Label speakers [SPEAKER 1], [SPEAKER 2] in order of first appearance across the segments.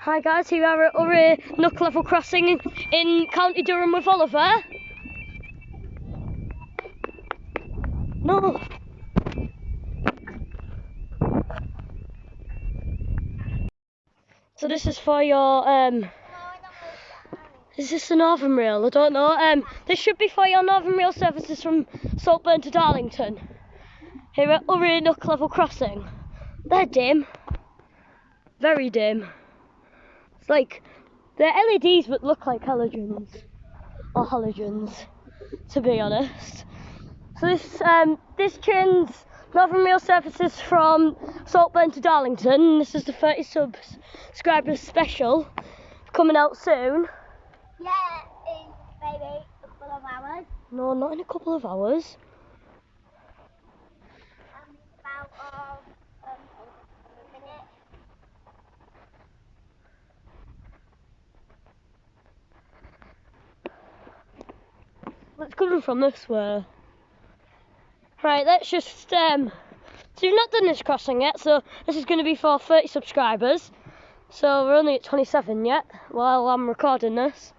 [SPEAKER 1] Hi guys, here we are at urlay nook level crossing in County Durham with Oliver. No. So this is for your is this the Northern Rail? I don't know. This should be for your Northern Rail services from Saltburn to Darlington. Here at urlay nook level crossing. They're dim. Very dim. It's like they're LEDs but look like halogens. Or halogens, to be honest. So this train's Northern Rail services from Saltburn to Darlington. This is the 30 subscribers special coming out soon.
[SPEAKER 2] Yeah, in maybe a couple of hours.
[SPEAKER 1] No, not in a couple of hours.
[SPEAKER 2] About a minute.
[SPEAKER 1] It's coming from this way. Right, let's just so we've not done this crossing yet, so this is going to be for 30 subscribers. So we're only at 27 yet while I'm recording this.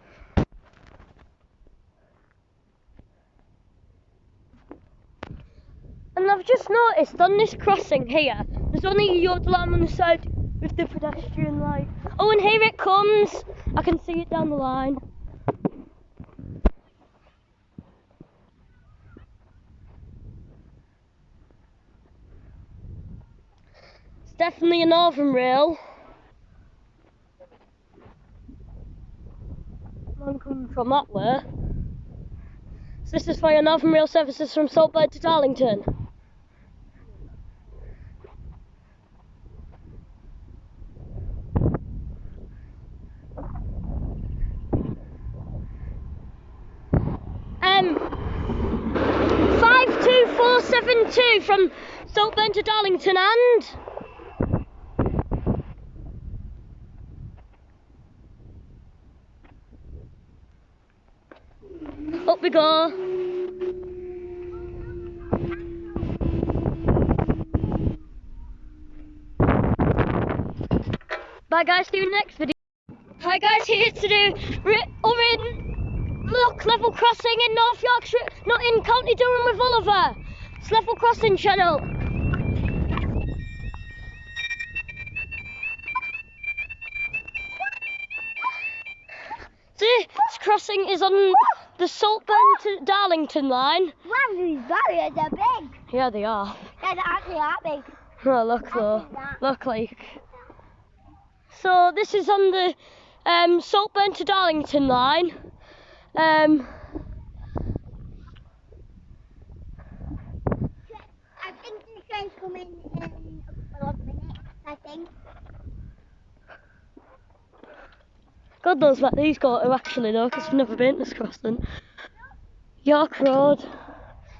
[SPEAKER 1] And I've just noticed on this crossing here, there's only a yard lamp on the side with the pedestrian light. Oh, and here it comes! I can see it down the line. It's definitely a Northern Rail. I'm coming from that way. So this is for your Northern Rail services from Saltburn to Darlington. Um, 52472 from Saltburn to Darlington and up we go. Bye guys, see you in the next video. Hi guys, here to do urlay nook level crossing in North Yorkshire, not in County Durham with Oliver. It's level crossing channel. This crossing is on the Saltburn to Darlington line.
[SPEAKER 2] Wow, these barriers are big.
[SPEAKER 1] Yeah, they are.
[SPEAKER 2] Yeah, they actually are big.
[SPEAKER 1] Oh, look though. Look like. So this is on the Saltburn to Darlington line.
[SPEAKER 2] I think the train's coming in a couple of minutes, I think.
[SPEAKER 1] God knows what these go to actually though, because I've never been to this crossing. York Road.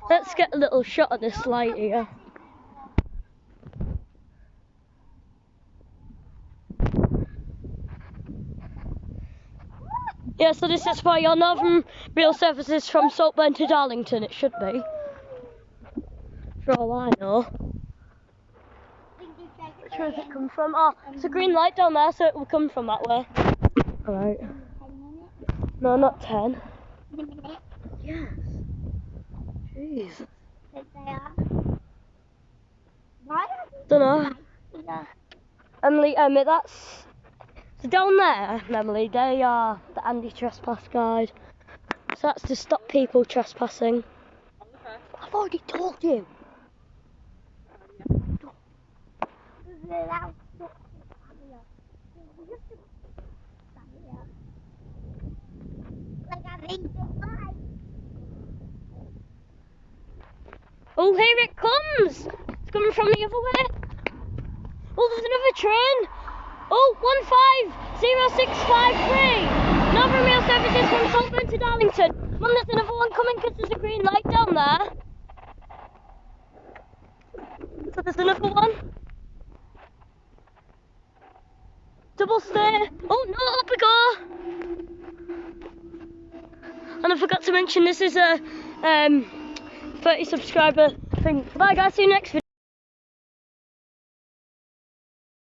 [SPEAKER 1] Let's get a little shot of this light here. Yeah, so this is for your Northern Rail services from Saltburn to Darlington, it should be. For all I know. Which way does it come from? Oh, it's a green light down there, so it will come from that way. Alright. No, not 10. Yes. Jeez. Dunno. Emily, that's... So down there, Emily, they are the anti-trespass guide. So that's to stop people trespassing.
[SPEAKER 2] Okay.
[SPEAKER 1] I've already told you. Oh, here it comes! It's coming from the other way. Oh, there's another train. Oh, 150653. Northern Rail services from Saltburn to Darlington. Mum, there's another one coming because there's a green light down there. So there's another one. Double stay. Oh no, up we go. And I forgot to mention this is a 30 subscriber thing. Bye guys, see you next video.